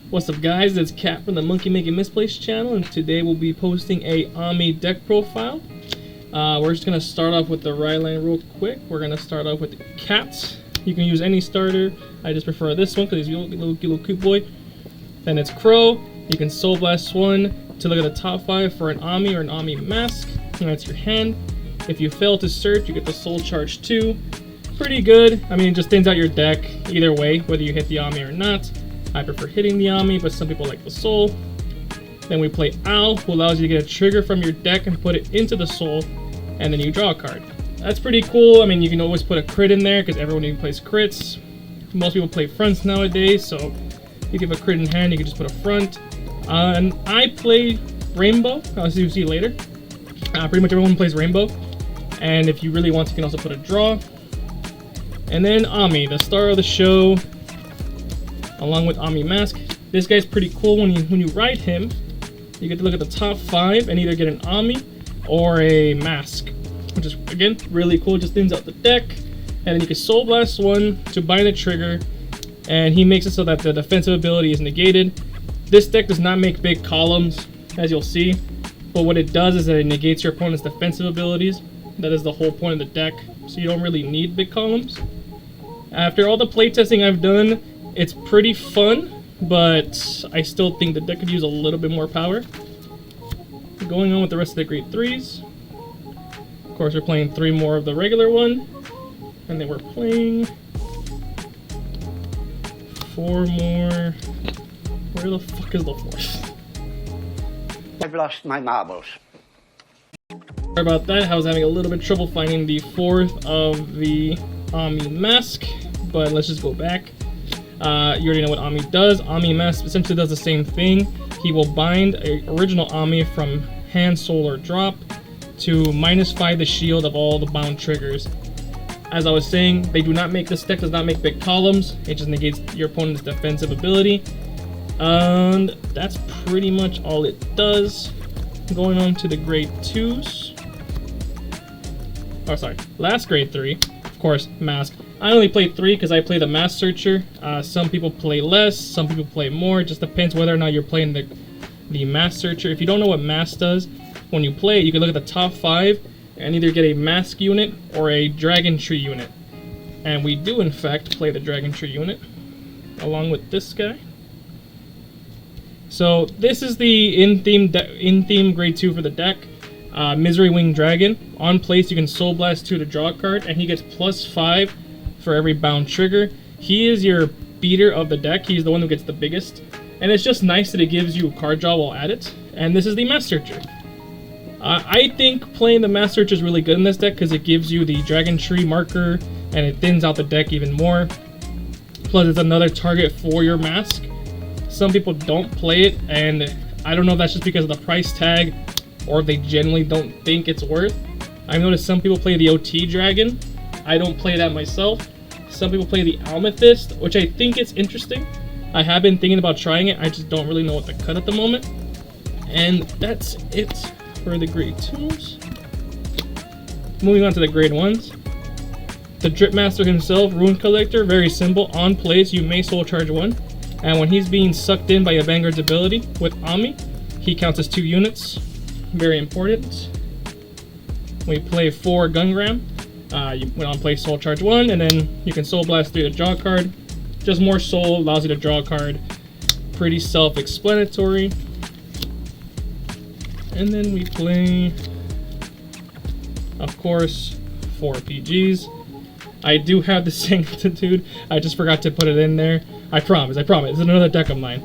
What's up guys, it's Kat from the Monkey Making Misplaced channel, and today we'll be posting a Ami deck profile. We're just going to start off with the Ryline real quick. We're going to start off with the Cats. You can use any starter. I just prefer this one because he's a little cute boy. Then it's Crow. You can Soul Blast one to look at the top 5 for an Ami or an Ami Masque. And that's your hand. If you fail to search, you get the Soul Charge 2. Pretty good. I mean, it just thins out your deck either way, whether you hit the Ami or not. I prefer hitting the Ami, but some people like the Soul. Then we play Owl, who allows you to get a trigger from your deck and put it into the Soul, and then you draw a card. That's pretty cool. I mean, you can always put a crit in there, because everyone even plays crits. Most people play fronts nowadays, so if you have a crit in hand, you can just put a front. And I play Rainbow, as you see later. Pretty much everyone plays Rainbow. And if you really want, you can also put a draw. And then Ami, the star of the show, along with Ami Masque. This guy's pretty cool. When you ride him, you get to look at the top 5 and either get an Ami or a Masque, which is again really cool. Just thins out the deck, and then you can Soul Blast one to bind the trigger, and he makes it so that the defensive ability is negated. This deck does not make big columns, as you'll see, but what it does is that it negates your opponent's defensive abilities. That is the whole point of the deck, so you don't really need big columns. After all the playtesting I've done, it's pretty fun, but I still think the deck could use a little bit more power. Going on with the rest of the grade 3s. Of course, we're playing 3 more of the regular one, and then we're playing 4 more. Where the fuck is the 4th? I've lost my marbles. Sorry about that. I was having a little bit of trouble finding the 4th of the Ami Masque, but let's just go back. You already know what Ami does. Ami Masque essentially does the same thing. He will bind an original Ami from hand, soul, or drop to -5 the shield of all the bound triggers. As I was saying, this deck does not make big columns. It just negates your opponent's defensive ability. And that's pretty much all it does. Going on to the grade 2s. Oh, sorry. Last grade 3. Of course, Masque. I only play 3 because I play the Masque Searcher. Some people play less, some people play more. It just depends whether or not you're playing the Masque Searcher. If you don't know what Masque does, when you play it, you can look at the top 5 and either get a Masque unit or a Dragon Tree unit. And we do, in fact, play the Dragon Tree unit along with this guy. So this is the in-theme grade 2 for the deck. Misery Winged Dragon. On place, you can Soul Blast 2 to draw a card, and he gets +5 for every bound trigger. He is your beater of the deck. He's the one who gets the biggest. And it's just nice that it gives you card draw while at it. And this is the Masque Searcher. I think playing the Masque Searcher is really good in this deck because it gives you the Dragon Tree marker, and it thins out the deck even more. Plus, it's another target for your Masque. Some people don't play it, and I don't know if that's just because of the price tag or if they generally don't think it's worth. I've noticed some people play the OT Dragon. I don't play that myself. Some people play the Amethyst, which I think is interesting. I have been thinking about trying it, I just don't really know what to cut at the moment. And that's it for the grade 2s. Moving on to the grade 1s. The Drip Master himself, Rune Collector, very simple. On place, you may Soul Charge 1. And when he's being sucked in by a Vanguard's ability with Ami, he counts as 2 units. Very important. We play 4 Gungram. You went on play Soul Charge 1, and then you can Soul Blast 3 to draw a card. Just more soul, allows you to draw a card. Pretty self-explanatory. And then we play, of course, 4 PGs. I do have the Sanctitude. I just forgot to put it in there. I promise. It's another deck of mine.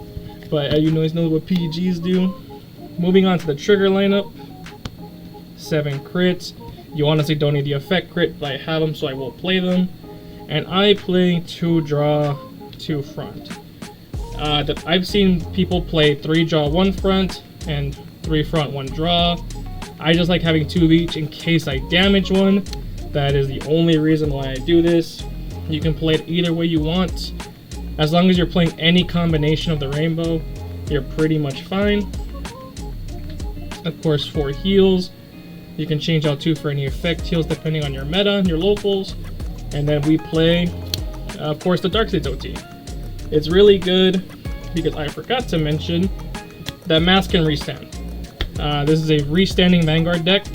But you guys know what PGs do. Moving on to the trigger lineup. 7 crits. You honestly don't need the effect crit, but I have them, so I will play them. And I play 2 draw, 2 front. I've seen people play 3 draw, 1 front, and 3 front, 1 draw. I just like having 2 of each in case I damage one. That is the only reason why I do this. You can play it either way you want. As long as you're playing any combination of the rainbow, you're pretty much fine. Of course, 4 heals. You can change out 2 for any effect heals depending on your meta and your locals. And then we play, of course, the Dark States OT. It's really good. because I forgot to mention that Masque can restand. This is a restanding Vanguard deck.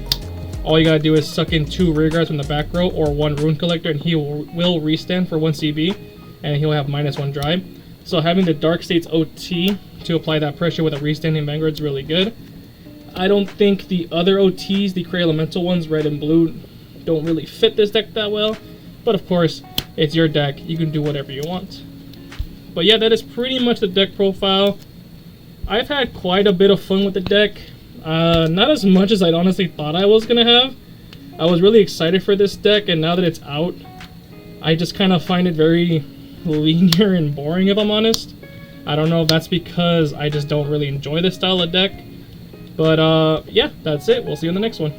All you gotta do is suck in 2 rear guards from the back row or 1 Rune Collector, and he will restand for 1 CB, and he'll have -1 drive. So having the Dark States OT to apply that pressure with a restanding Vanguard is really good. I don't think the other OTs, the Cray Elemental ones, red and blue, don't really fit this deck that well. But of course, it's your deck. You can do whatever you want. But yeah, that is pretty much the deck profile. I've had quite a bit of fun with the deck. Not as much as I'd honestly thought I was going to have. I was really excited for this deck, and now that it's out, I just kind of find it very linear and boring, if I'm honest. I don't know if that's because I just don't really enjoy this style of deck. But yeah, that's it. We'll see you in the next one.